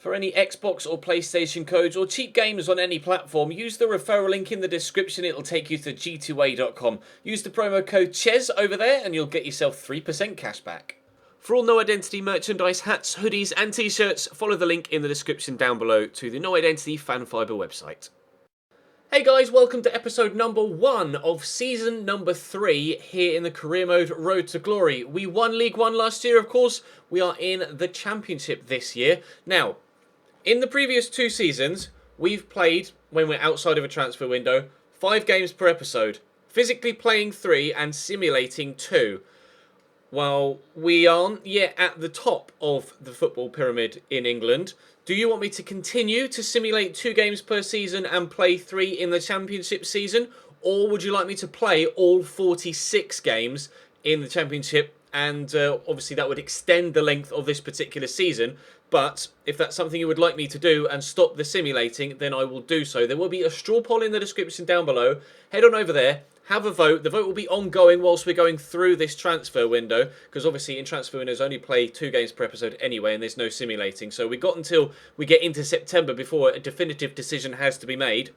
For any Xbox or PlayStation codes or cheap games on any platform, use the referral link in the description. It'll take you to g2a.com. Use the promo code CHES over there and you'll get yourself 3% cash back. For all No Identity merchandise, hats, hoodies and t-shirts, follow the link in the description down below to the No Identity Fan Fibre website. Hey guys, welcome to episode number 1 of season number 3 here in the career mode Road to Glory. We won League 1 last year, of course. We are in the Championship this year. Now, in the previous 2 seasons, we've played, when we're outside of a transfer window, 5 games per episode. Physically playing 3 and simulating 2. While we aren't yet at the top of the football pyramid in England, do you want me to continue to simulate 2 games per season and play 3 in the Championship season? Or would you like me to play all 46 games in the Championship? And obviously that would extend the length of this particular season. But if that's something you would like me to do and stop the simulating, then I will do so. There will be a straw poll in the description down below. Head on over there. Have a vote. The vote will be ongoing whilst we're going through this transfer window, because obviously in transfer windows only play 2 games per episode anyway, and there's no simulating. So we've got until we get into September before a definitive decision has to be made.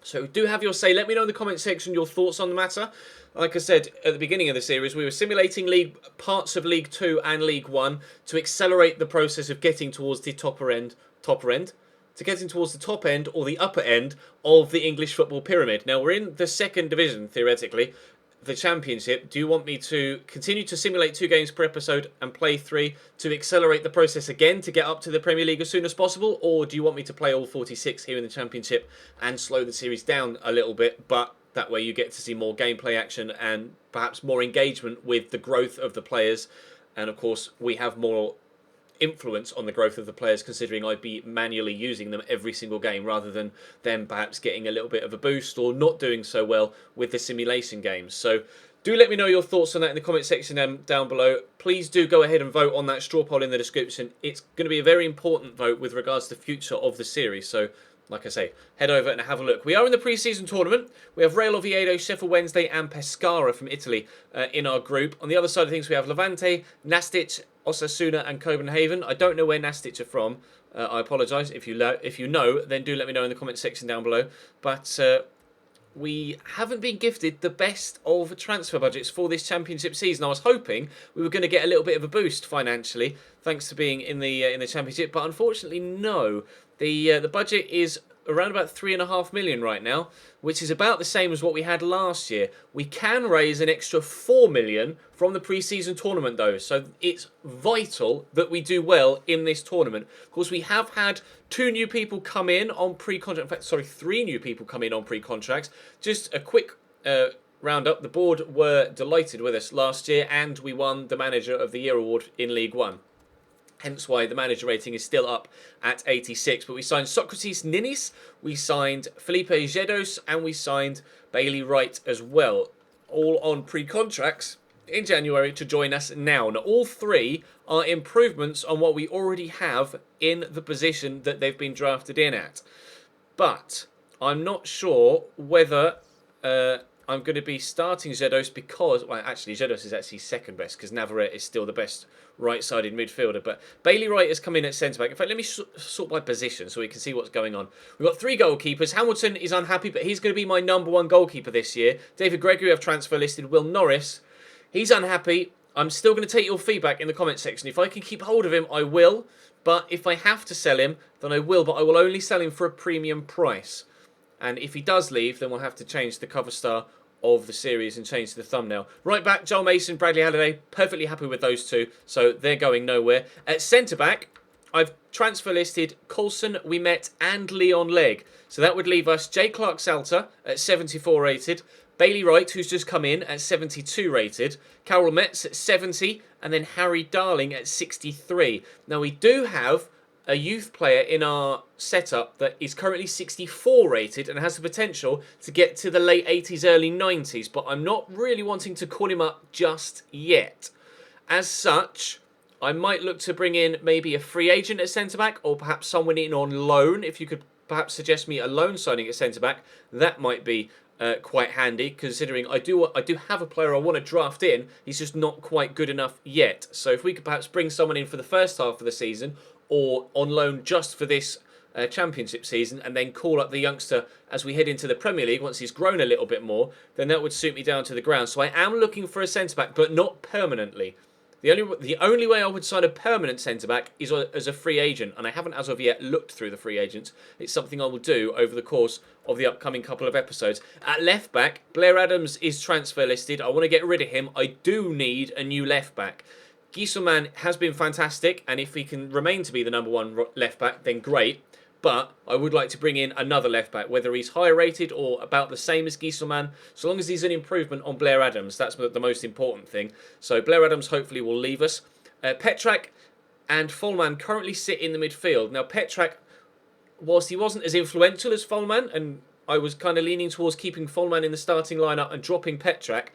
So do have your say. Let me know in the comment section your thoughts on the matter. Like I said at the beginning of the series, we were simulating parts of League 2 and League 1 to accelerate the process of getting towards the top end, to getting towards the top end or the upper end of the English football pyramid. Now, we're in the 2nd division, theoretically, the Championship. Do you want me to continue to simulate 2 games per episode and play 3 to accelerate the process again to get up to the Premier League as soon as possible? Or do you want me to play all 46 here in the Championship and slow the series down a little bit, but that way you get to see more gameplay action and perhaps more engagement with the growth of the players? And of course, we have more influence on the growth of the players, considering I'd be manually using them every single game rather than them perhaps getting a little bit of a boost or not doing so well with the simulation games. So do let me know your thoughts on that in the comment section down below. Please do go ahead and vote on that straw poll in the description. It's going to be a very important vote with regards to the future of the series. So like I say, head over and have a look. We are in the pre-season tournament. We have Real Oviedo, Sheffield Wednesday and Pescara from Italy in our group. On the other side of things, we have Levante, Nastic, Osasuna and Copenhagen. I don't know where Nastic are from. I apologise. If you know, then do let me know in the comment section down below. But we haven't been gifted the best of transfer budgets for this Championship season. I was hoping we were going to get a little bit of a boost financially, thanks to being in the Championship, but unfortunately, no. The budget is around about 3.5 million right now, which is about the same as what we had last year. We can raise an extra 4 million from the pre-season tournament though, so it's vital that we do well in this tournament. Of course, we have had 2 new people come in on pre-contract, in fact, sorry, 3 new people come in on pre-contracts. Just a quick roundup. The board were delighted with us last year and we won the Manager of the Year award in League 1. Hence why the manager rating is still up at 86. But we signed Socrates Ninis, we signed Felipe Jedos, and we signed Bailey Wright as well. All on pre-contracts in January to join us now. Now, all 3 are improvements on what we already have in the position that they've been drafted in at. But I'm not sure whether I'm going to be starting Jedos because, well, actually, Jedos is actually second best because Navarrete is still the best right-sided midfielder. But Bailey Wright has come in at centre-back. In fact, let me sort by position so we can see what's going on. We've got 3 goalkeepers. Hamilton is unhappy, but he's going to be my number 1 goalkeeper this year. David Gregory, I've transfer listed. Will Norris, he's unhappy. I'm still going to take your feedback in the comment section. If I can keep hold of him, I will. But if I have to sell him, then I will. But I will only sell him for a premium price. And if he does leave, then we'll have to change the cover star of the series and change the thumbnail. Right back, Joel Mason, Bradley Halliday, perfectly happy with those 2, so they're going nowhere. At centre-back, I've transfer listed Coulson, Ouimet and Leon Legg. So that would leave us J. Clark-Salter at 74 rated, Bailey Wright, who's just come in, at 72 rated, Carol Metz at 70, and then Harry Darling at 63. Now, we do have a youth player in our setup that is currently 64 rated and has the potential to get to the late 80s, early 90s, but I'm not really wanting to call him up just yet. As such, I might look to bring in maybe a free agent at centre-back or perhaps someone in on loan. If you could perhaps suggest me a loan signing at centre-back, that might be quite handy, considering I do have a player I want to draft in. He's just not quite good enough yet. So if we could perhaps bring someone in for the first half of the season, or on loan just for this Championship season, and then call up the youngster as we head into the Premier League once he's grown a little bit more, then that would suit me down to the ground. So I am looking for a centre-back, but not permanently. The only way I would sign a permanent centre-back is as a free agent, and I haven't as of yet looked through the free agents. It's something I will do over the course of the upcoming couple of episodes. At left-back, Blair Adams is transfer listed. I want to get rid of him. I do need a new left-back. Gieselman has been fantastic, and if he can remain to be the number one left-back, then great. But I would like to bring in another left-back, whether he's higher rated or about the same as Gieselman. So long as he's an improvement on Blair Adams, that's the most important thing. So Blair Adams hopefully will leave us. Petrak and Folman currently sit in the midfield. Now Petrak, whilst he wasn't as influential as Folman, and I was kind of leaning towards keeping Folman in the starting lineup and dropping Petrak,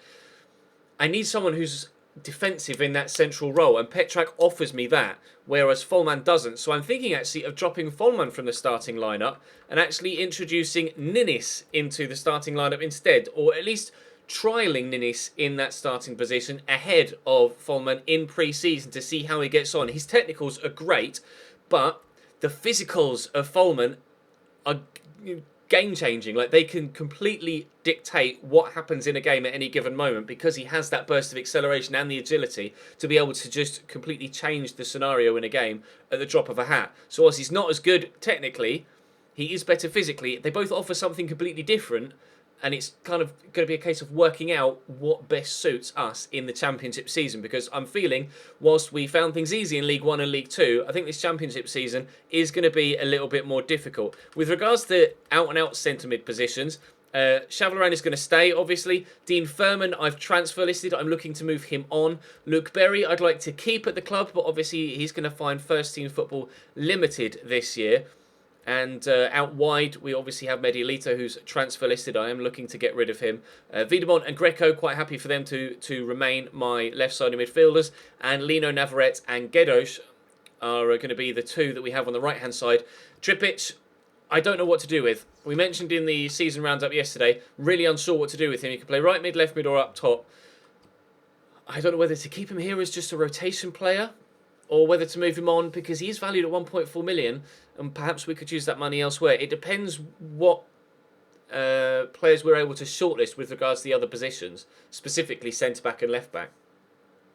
I need someone who's defensive in that central role, and Petrak offers me that, whereas Folman doesn't. So I'm thinking actually of dropping Folman from the starting lineup and actually introducing Ninis into the starting lineup instead, or at least trialling Ninis in that starting position ahead of Folman in pre-season to see how he gets on. His technicals are great, but the physicals of Folman are game-changing. Like, they can completely dictate what happens in a game at any given moment because he has that burst of acceleration and the agility to be able to just completely change the scenario in a game at the drop of a hat. So whilst he's not as good technically, he is better physically. They both offer something completely different, and it's kind of going to be a case of working out what best suits us in the Championship season, because I'm feeling, whilst we found things easy in League 1 and League 2, I think this Championship season is going to be a little bit more difficult. With regards to out-and-out centre-mid positions, Chavalaran is going to stay, obviously. Dean Furman, I've transfer listed. I'm looking to move him on. Luke Berry, I'd like to keep at the club, but obviously he's going to find first-team football limited this year. And out wide, we obviously have Medialito, who's transfer listed. I am looking to get rid of him. Wiedemont and Greco, quite happy for them to remain my left-sided midfielders. And Lino Navarrete and Gedos are going to be the two that we have on the right-hand side. Trippic, I don't know what to do with. We mentioned in the season roundup yesterday, really unsure what to do with him. He can play right mid, left mid, or up top. I don't know whether to keep him here as just a rotation player or whether to move him on, because he is valued at 1.4 million, and perhaps we could use that money elsewhere. It depends what players we're able to shortlist with regards to the other positions, specifically centre-back and left-back.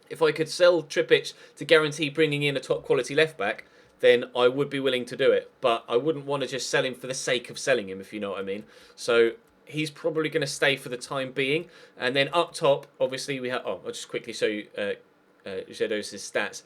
If I could sell Trippic to guarantee bringing in a top-quality left-back, then I would be willing to do it. But I wouldn't want to just sell him for the sake of selling him, if you know what I mean. So he's probably going to stay for the time being. And then up top, obviously, we have... Oh, I'll just quickly show you Gedos' stats.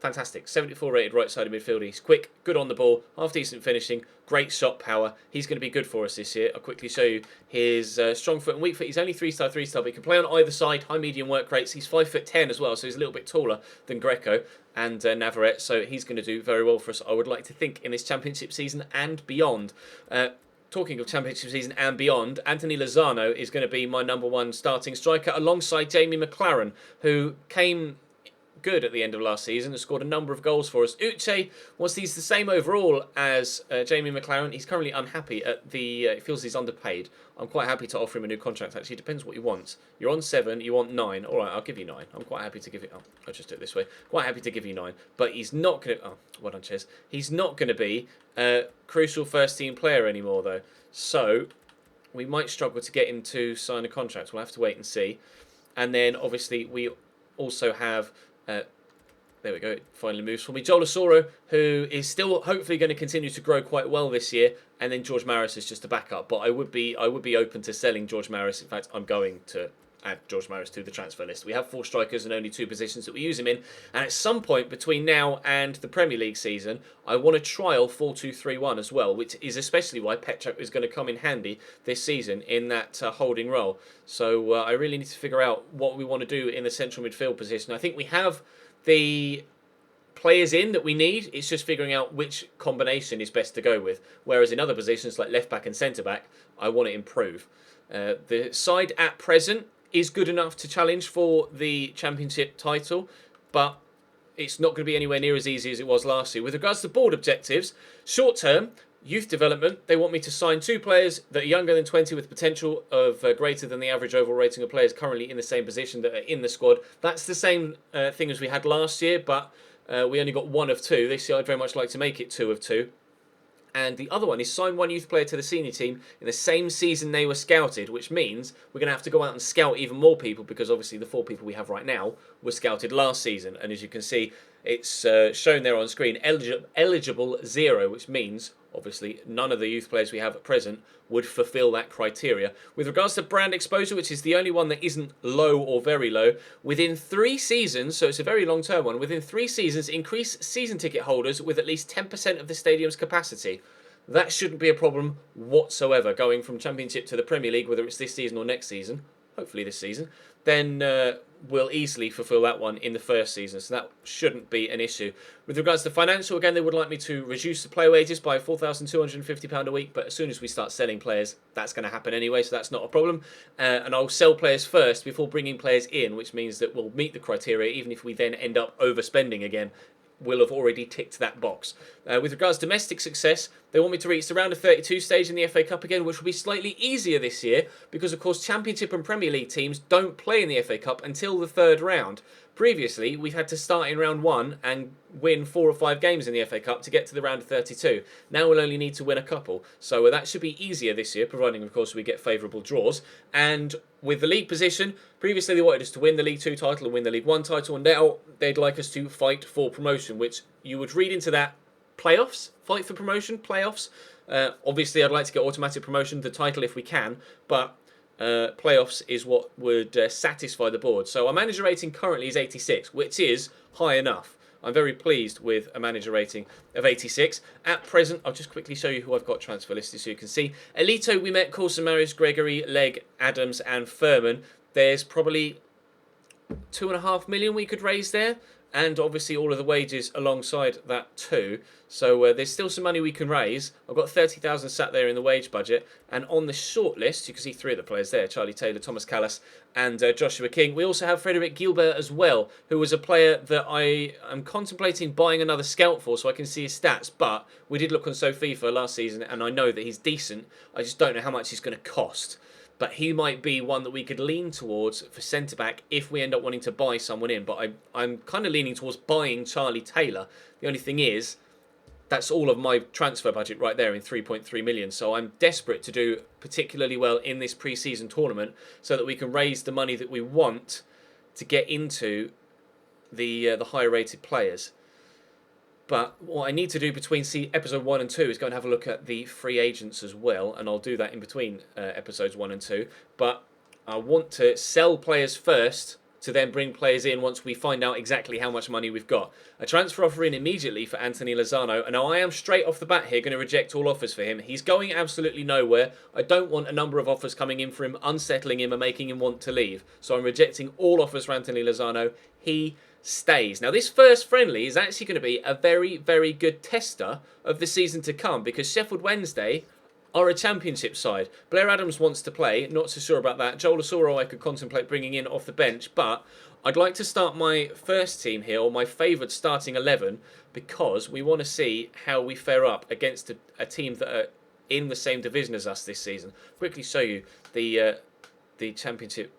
Fantastic. 74 rated right-sided midfielder. He's quick, good on the ball, half-decent finishing, great shot power. He's going to be good for us this year. I'll quickly show you his strong foot and weak foot. He's only 3-star, 3-star, but he can play on either side, high, medium work rates. He's 5'10" as well, so he's a little bit taller than Greco and Navarrete, so he's going to do very well for us, I would like to think, in this Championship season and beyond. Talking of Championship season and beyond, Anthony Lozano is going to be my number one starting striker alongside Jamie McLaren, who came good at the end of last season and scored a number of goals for us. Uche, whilst he's the same overall as Jamie McLaren, he's currently unhappy at the... he feels he's underpaid. I'm quite happy to offer him a new contract, actually. It depends what he wants. You're on 7, you want 9. All right, I'll give you 9. I'm quite happy to give it... Oh, I'll just do it this way. Quite happy to give you 9. But he's not going to... Oh, well done, Ches. He's not going to be a crucial first-team player anymore, though. So we might struggle to get him to sign a contract. We'll have to wait and see. And then, obviously, we also have... there we go, it finally moves for me. Joel Asoro, who is still hopefully going to continue to grow quite well this year, and then George Maris is just a backup. But I would be open to selling George Maris. In fact, I'm going to add George Maris to the transfer list. We have 4 strikers and only 2 positions that we use him in, and at some point between now and the Premier League season, I want to trial 4-2-3-1 as well, which is especially why Petrak is going to come in handy this season in that holding role. So I really need to figure out what we want to do in the central midfield position. I think we have the players in that we need. It's just figuring out which combination is best to go with. Whereas in other positions like left back and centre back, I want to improve. The side at present is good enough to challenge for the Championship title, but it's not going to be anywhere near as easy as it was last year. With regards to board objectives, short term, youth development, they want me to sign 2 players that are younger than 20 with potential of greater than the average overall rating of players currently in the same position that are in the squad. That's the same thing as we had last year, but We only got 1 of 2. This year I'd very much like to make it 2 of 2. And the other one is sign 1 youth player to the senior team in the same season they were scouted, which means we're going to have to go out and scout even more people, because obviously the 4 people we have right now were scouted last season. And as you can see, it's shown there on screen, eligible 0, which means obviously none of the youth players we have at present would fulfill that criteria. With regards to brand exposure, which is the only one that isn't low or very low, within 3 seasons, so it's a very long term one, within 3 seasons, increase season ticket holders with at least 10% of the stadium's capacity. That shouldn't be a problem whatsoever, going from Championship to the Premier League, whether it's this season or next season, hopefully this season, then we'll easily fulfill that one in the first season, so that shouldn't be an issue. With regards to financial, again, they would like me to reduce the player wages by £4,250 a week, but as soon as we start selling players, that's going to happen anyway, so that's not a problem. And I'll sell players first before bringing players in, which means that we'll meet the criteria, even if we then end up overspending again. Will have already ticked that box. With regards to domestic success, they want me to reach the round of 32 stage in the FA Cup again, which will be slightly easier this year because, of course, Championship and Premier League teams don't play in the FA Cup until the 3rd round. Previously, we've had to start in round 1 and win 4 or 5 games in the FA Cup to get to the round of 32. Now we'll only need to win a couple. So that should be easier this year, providing, of course, we get favourable draws. And with the league position, previously they wanted us to win the League 2 title and win the League 1 title, and now they'd like us to fight for promotion, which you would read into that playoffs, fight for promotion, playoffs. Obviously, I'd like to get automatic promotion, the title if we can, but playoffs is what would satisfy the board. So our manager rating currently is 86, which is high enough. I'm very pleased with a manager rating of 86. At present, I'll just quickly show you who I've got transfer listed so you can see. Elito, we met Coulson, Marius, Gregory, Legg, Adams and Furman. There's probably 2.5 million we could raise there. And obviously all of the wages alongside that too. So there's still some money we can raise. I've got 30,000 sat there in the wage budget. And on the short list, you can see 3 of the players there. Charlie Taylor, Thomas Callas and Joshua King. We also have Frederic Gilbert as well, who was a player that I am contemplating buying another scout for so I can see his stats. But we did look on FIFA last season and I know that he's decent. I just don't know how much he's going to cost. But he might be one that we could lean towards for centre-back if we end up wanting to buy someone in. But I'm kind of leaning towards buying Charlie Taylor. The only thing is, that's all of my transfer budget right there in 3.3 million. So I'm desperate to do particularly well in this pre-season tournament so that we can raise the money that we want to get into the higher rated players. But what I need to do between episode 1 and 2 is go and have a look at the free agents as well, and I'll do that in between episodes 1 and 2. But I want to sell players first to then bring players in once we find out exactly how much money we've got. A transfer offer in immediately for Anthony Lozano, and now I am straight off the bat here going to reject all offers for him. He's going absolutely nowhere. I don't want a number of offers coming in for him, unsettling him and making him want to leave. So I'm rejecting all offers for Anthony Lozano. He stays. Now this first friendly is actually going to be a very, very good tester of the season to come because Sheffield Wednesday are a championship side. Blair Adams wants to play, not so sure about that. Joel Osoro I could contemplate bringing in off the bench, but I'd like to start my first team here, or my favoured starting 11, because we want to see how we fare up against a team that are in the same division as us this season. Quickly show you the championship.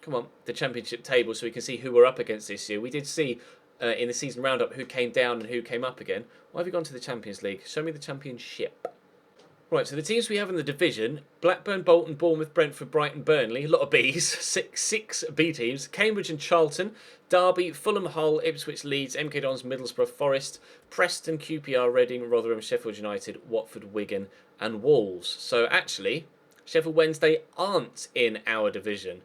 Come on, the championship table so we can see who we're up against this year. We did see in the season roundup who came down and who came up again. Why have you gone to the Champions League? Show me the championship. Right, so the teams we have in the division: Blackburn, Bolton, Bournemouth, Brentford, Brighton, Burnley. A lot of Bs. Six B teams. Cambridge and Charlton. Derby, Fulham, Hull, Ipswich, Leeds, MK Dons, Middlesbrough, Forest, Preston, QPR, Reading, Rotherham, Sheffield United, Watford, Wigan and Wolves. So actually, Sheffield Wednesday aren't in our division.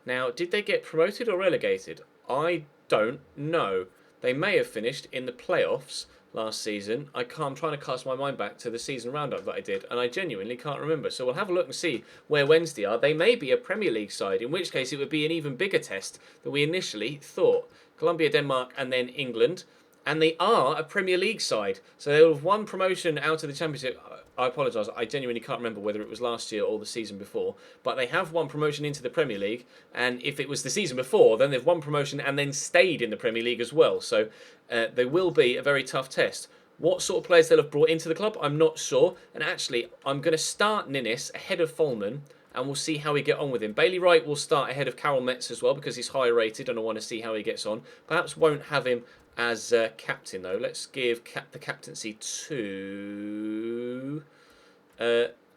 Now, did they get promoted or relegated? I don't know. They may have finished in the playoffs last season. I'm trying to cast my mind back to the season roundup that I did, and I genuinely can't remember. So we'll have a look and see where Wednesday are. They may be a Premier League side, in which case it would be an even bigger test than we initially thought. Colombia, Denmark, and then England. And they are a Premier League side. So they'll have won promotion out of the Championship. I apologise, I genuinely can't remember whether it was last year or the season before. But they have won promotion into the Premier League. And if it was the season before, then they've won promotion and then stayed in the Premier League as well. So they will be a very tough test. What sort of players they'll have brought into the club, I'm not sure. And actually, I'm going to start Ninnis ahead of Folman, and we'll see how we get on with him. Bailey Wright will start ahead of Carol Metz as well, because he's higher rated, and I want to see how he gets on. Perhaps won't have him as captain, though. Let's give the captaincy to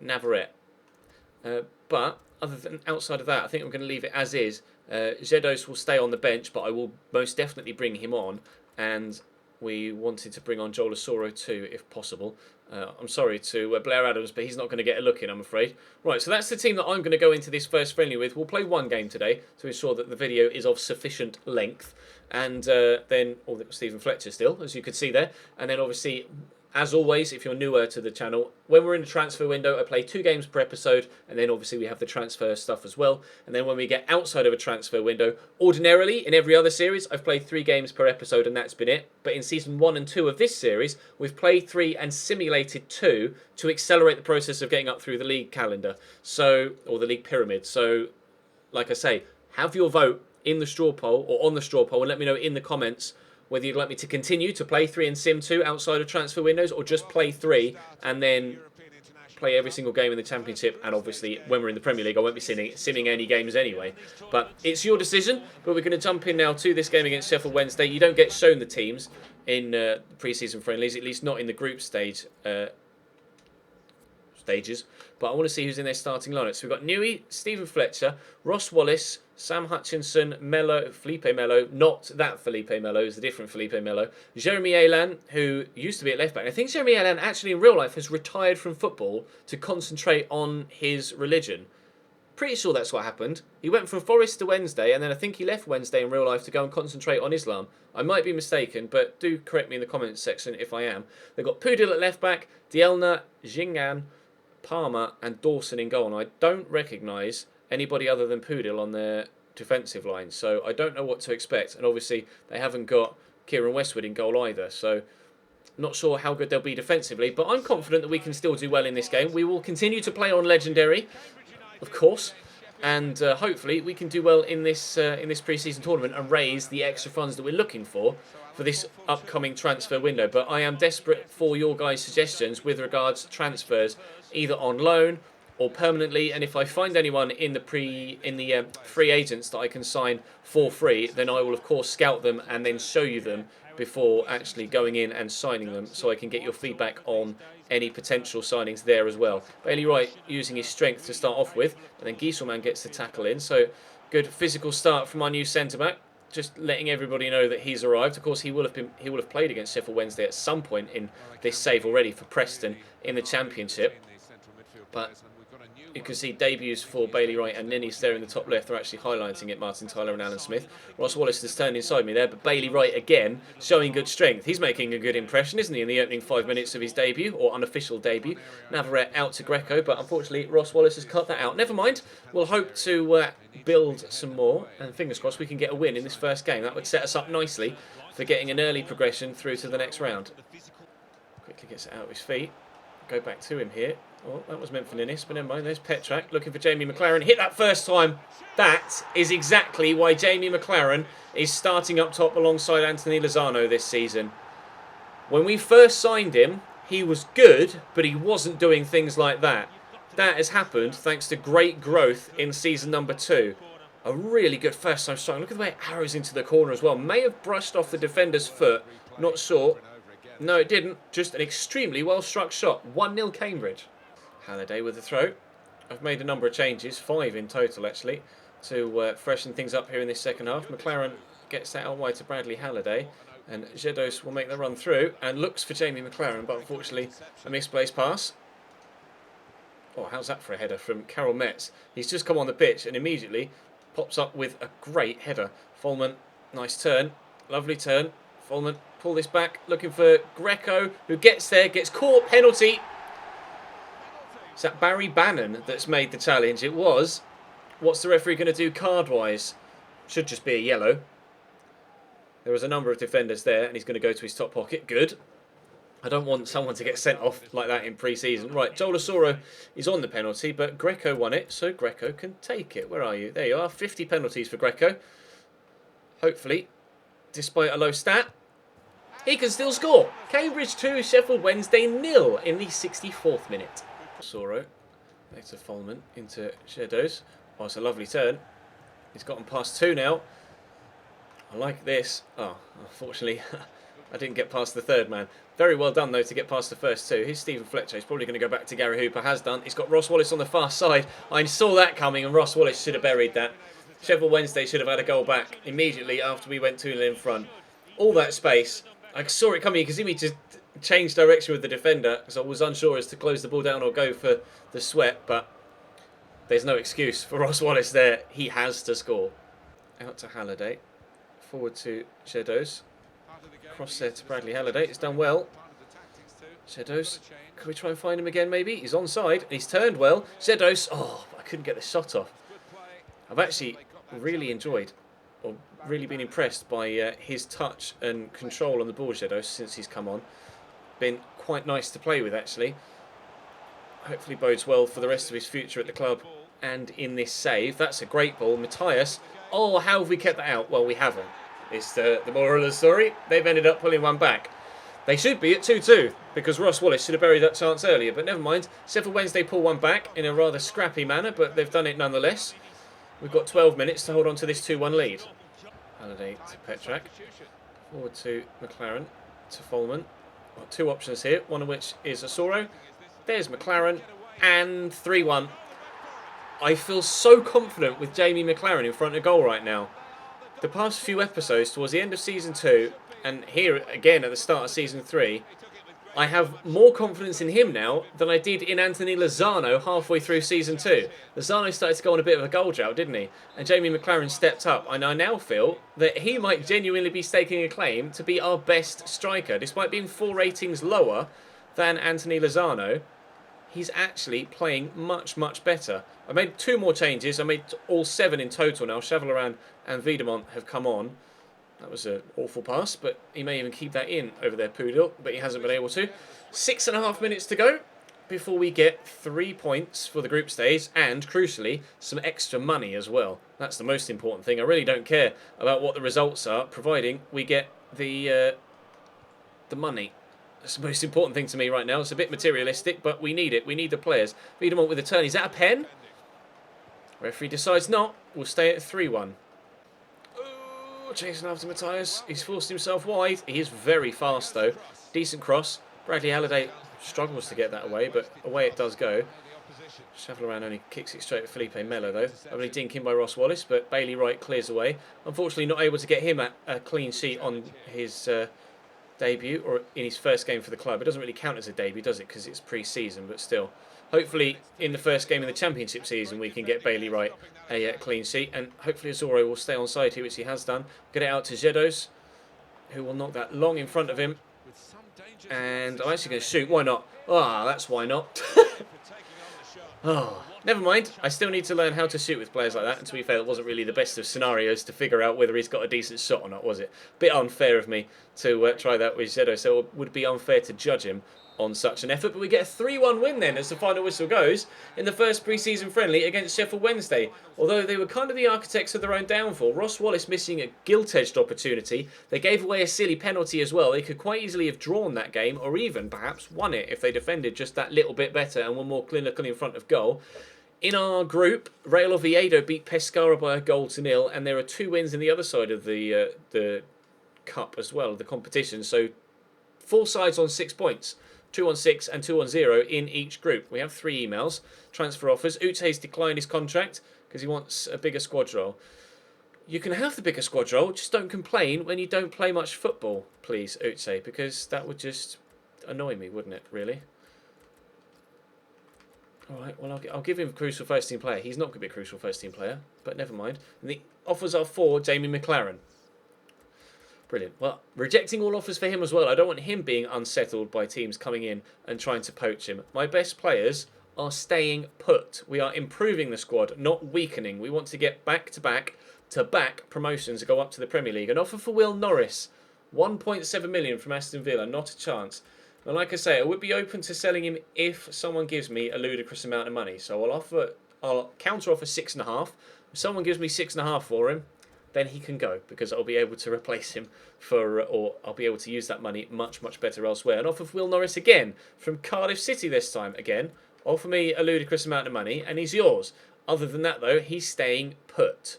Navarrete. But other than outside of that, I think I'm going to leave it as is. Zedos will stay on the bench, but I will most definitely bring him on. And we wanted to bring on Joel Asoro too, if possible. I'm sorry to Blair Adams, but he's not going to get a look in, I'm afraid. Right, so that's the team that I'm going to go into this first friendly with. We'll play one game today to ensure that the video is of sufficient length. And then, Stephen Fletcher still, as you could see there. And then obviously, as always, if you're newer to the channel, when we're in the transfer window, I play 2 games per episode, and then obviously we have the transfer stuff as well. And then when we get outside of a transfer window, ordinarily, in every other series, I've played 3 games per episode, and that's been it. But in Season 1 and 2 of this series, we've played 3 and simulated 2 to accelerate the process of getting up through the league calendar, or the league pyramid. So, like I say, have your vote in the straw poll, or on the straw poll, and let me know in the comments whether you'd like me to continue to play 3 and Sim 2 outside of transfer windows, or just play 3 and then play every single game in the Championship. And obviously, when we're in the Premier League, I won't be simming any games anyway. But it's your decision. But we're going to jump in now to this game against Sheffield Wednesday. You don't get shown the teams in pre-season friendlies, at least not in the group stages. But I want to see who's in their starting lineup. So we've got Newey, Stephen Fletcher, Ross Wallace, Sam Hutchinson, Felipe Melo, not that Felipe Melo, is a different Felipe Melo, Jeremy Alan, who used to be at left back. I think Jeremy Alan actually in real life has retired from football to concentrate on his religion. Pretty sure that's what happened. He went from Forest to Wednesday, and then I think he left Wednesday in real life to go and concentrate on Islam. I might be mistaken, but do correct me in the comments section if I am. They've got Pudil at left back, Dielna, Jingan, Palmer and Dawson in goal. And I don't recognise anybody other than Pudil on their defensive line, so I don't know what to expect. And obviously they haven't got Kieran Westwood in goal either, so not sure how good they'll be defensively, but I'm confident that we can still do well in this game. We will continue to play on Legendary, of course, and hopefully we can do well in this pre-season tournament and raise the extra funds that we're looking for this upcoming transfer window. But I am desperate for your guys' suggestions with regards to transfers, either on loan or permanently. And if I find anyone in the free agents that I can sign for free, then I will of course scout them and then show you them before actually going in and signing them, so I can get your feedback on any potential signings there as well. Bailey Wright using his strength to start off with, and then Gieselman gets the tackle in. So good physical start from our new centre back. Just letting everybody know that he's arrived. Of course, he will have played against Sheffield Wednesday at some point in this save already for Preston in the Championship. But you can see debuts for Bailey Wright and Ninnis there in the top left. They're actually highlighting it, Martin Tyler and Alan Smith. Ross Wallace has turned inside me there, but Bailey Wright again showing good strength. He's making a good impression, isn't he, in the opening 5 minutes of his debut, or unofficial debut. Navarrete out to Greco, but unfortunately Ross Wallace has cut that out. Never mind, we'll hope to build some more, and fingers crossed we can get a win in this first game. That would set us up nicely for getting an early progression through to the next round. Quickly gets it out of his feet. Go back to him here. Oh, that was meant for Ninnis, but never mind. There's Petrak looking for Jamie McLaren. Hit that first time. That is exactly why Jamie McLaren is starting up top alongside Anthony Lozano this season. When we first signed him, he was good, but he wasn't doing things like that. That has happened thanks to great growth in season number 2. A really good first time strike. Look at the way it arrows into the corner as well. May have brushed off the defender's foot. Not sure. No, it didn't. Just an extremely well-struck shot. 1-0 Cambridge. Halliday with the throw. I've made a number of changes, 5 in total actually, to freshen things up here in this second half. McLaren gets that out wide to Bradley Halliday, and Zedos will make the run through and looks for Jamie McLaren, but unfortunately a misplaced pass. Oh, how's that for a header from Carol Metz? He's just come on the pitch and immediately pops up with a great header. Folman, nice turn, lovely turn. Folman, pull this back, looking for Greco, who gets there, gets caught, penalty. Is that Barry Bannon that's made the challenge? It was. What's the referee going to do card-wise? Should just be a yellow. There was a number of defenders there, and he's going to go to his top pocket. Good. I don't want someone to get sent off like that in pre-season. Right, Joel Asoro is on the penalty, but Greco won it, so Greco can take it. Where are you? There you are. 50 penalties for Greco. Hopefully, despite a low stat, he can still score. Cambridge 2, Sheffield Wednesday 0 in the 64th minute. Soro, back to Folman, into Shadows. Oh, it's a lovely turn. He's gotten past 2 now. I like this. Oh, unfortunately, I didn't get past the third man. Very well done, though, to get past the first two. Here's Stephen Fletcher. He's probably going to go back to Gary Hooper. Has done. He's got Ross Wallace on the far side. I saw that coming, and Ross Wallace should have buried that. Sheffield Wednesday should have had a goal back immediately after we went 2-0 in front. All that space. I saw it coming. You can see me just change direction with the defender because I was unsure as to close the ball down or go for the sweat, but there's no excuse for Ross Wallace there. He has to score. Out to Halliday. Forward to Shadows. Cross there to Bradley Halliday. It's done well. Shadows. Can we try and find him again maybe? He's onside. He's turned well. Shadows. Oh, I couldn't get the shot off. I've actually really enjoyed or really been impressed by his touch and control on the ball, Shadows, since he's come on. Been quite nice to play with, actually. Hopefully bodes well for the rest of his future at the club and in this save. That's a great ball. Matthias. Oh, how have we kept that out? Well, we haven't. It's the moral of the story. They've ended up pulling one back. They should be at 2-2 because Ross Wallace should have buried that chance earlier, but never mind. Sheffield Wednesday pull one back in a rather scrappy manner, but they've done it nonetheless. We've got 12 minutes to hold on to this 2-1 lead. Halliday to Petrak. Forward to McLaren, to Folman. Got two options here, one of which is Asoro. There's McLaren, and 3-1. I feel so confident with Jamie McLaren in front of goal right now. The past few episodes, towards the end of Season 2, and here again at the start of Season 3, I have more confidence in him now than I did in Anthony Lozano halfway through Season 2. Lozano started to go on a bit of a goal drought, didn't he? And Jamie McLaren stepped up, and I now feel that he might genuinely be staking a claim to be our best striker. Despite being 4 ratings lower than Anthony Lozano, he's actually playing much, much better. I made 2 more changes. I made all 7 in total now. Chavaleran and Wiedemont have come on. That was an awful pass, but he may even keep that in over there, Poodle, but he hasn't been able to. 6.5 minutes to go before we get 3 points for the group stage and, crucially, some extra money as well. That's the most important thing. I really don't care about what the results are, providing we get the money. That's the most important thing to me right now. It's a bit materialistic, but we need it. We need the players. Wiedemont with a turn. Is that a pen? Referee decides not. We'll stay at 3-1. Oh, chasing after Matthias. He's forced himself wide. He is very fast, though. Decent cross. Bradley Halliday struggles to get that away, but away it does go. Chavaleran only kicks it straight at Felipe Melo, though. Only dink in by Ross Wallace, but Bailey Wright clears away. Unfortunately, not able to get him a clean sheet on his debut or in his first game for the club. It doesn't really count as a debut, does it? Because it's pre-season, but still. Hopefully, in the first game of the championship season, we can get Bailey Wright a clean sheet, and hopefully Azoro will stay on side here, which he has done. Get it out to Zedos, who will knock that long in front of him. And I'm actually going to shoot. Why not? Ah, that's why not. Oh, never mind. I still need to learn how to shoot with players like that. And to be fair, it wasn't really the best of scenarios to figure out whether he's got a decent shot or not, was it? Bit unfair of me to try that with Zedo, so it would be unfair to judge him on such an effort. But we get a 3-1 win then as the final whistle goes in the first pre-season friendly against Sheffield Wednesday. Although they were kind of the architects of their own downfall. Ross Wallace missing a gilt-edged opportunity. They gave away a silly penalty as well. They could quite easily have drawn that game or even perhaps won it if they defended just that little bit better and were more clinical in front of goal. In our group, Real Oviedo beat Pescara by 1-0, and there are 2 wins in the other side of the cup as well, the competition. So 4 sides on 6 points. 2 on 6 and 2 on 0 in each group. We have 3 emails. Transfer offers. Uche's declined his contract because he wants a bigger squad role. You can have the bigger squad role, just don't complain when you don't play much football, please, Uche, because that would just annoy me, wouldn't it, really? Alright, well, I'll give him a crucial first team player. He's not going to be a crucial first team player, but never mind. And the offers are for Jamie McLaren. Brilliant. Well, rejecting all offers for him as well. I don't want him being unsettled by teams coming in and trying to poach him. My best players are staying put. We are improving the squad, not weakening. We want to get back-to-back promotions to go up to the Premier League. An offer for Will Norris. 1.7 million from Aston Villa. Not a chance. And like I say, I would be open to selling him if someone gives me a ludicrous amount of money. So I'll counter offer 6.5. If someone gives me 6.5 for him, then he can go, because I'll be able to replace him or I'll be able to use that money much, much better elsewhere. And offer for Will Norris again, from Cardiff City this time. Again, offer me a ludicrous amount of money, and he's yours. Other than that, though, he's staying put.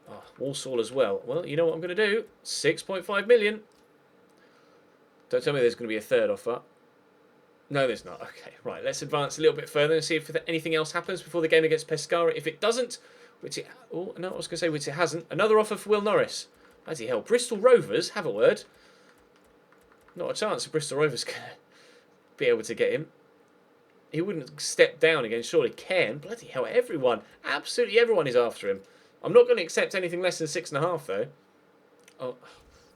Oh, Walsall as well. Well, you know what I'm going to do? 6.5 million. Don't tell me there's going to be a third offer. No, there's not. Okay, right. Let's advance a little bit further and see if anything else happens before the game against Pescara. If it doesn't, which it... Oh, no, I was going to say which it hasn't. Another offer for Will Norris. Bloody hell. Bristol Rovers, have a word. Not a chance of Bristol Rovers going to be able to get him. He wouldn't step down again, surely. Cairn, bloody hell, everyone, absolutely everyone is after him. I'm not going to accept anything less than 6.5, though. Oh,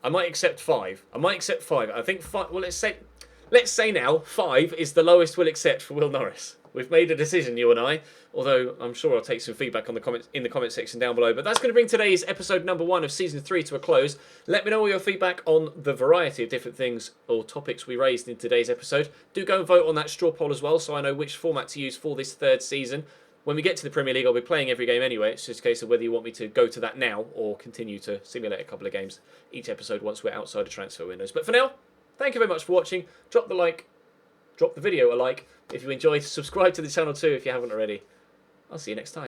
I might accept 5. I think 5. Well, let's say now 5 is the lowest we'll accept for Will Norris. We've made a decision, you and I. Although I'm sure I'll take some feedback on the comments in the comment section down below. But that's going to bring today's episode number 1 of season 3 to a close. Let me know all your feedback on the variety of different things or topics we raised in today's episode. Do go and vote on that straw poll as well, so I know which format to use for this 3rd season. When we get to the Premier League, I'll be playing every game anyway. It's just a case of whether you want me to go to that now or continue to simulate a couple of games each episode once we're outside of transfer windows. But for now, thank you very much for watching. Drop the video a like if you enjoyed. Subscribe to the channel too if you haven't already. I'll see you next time.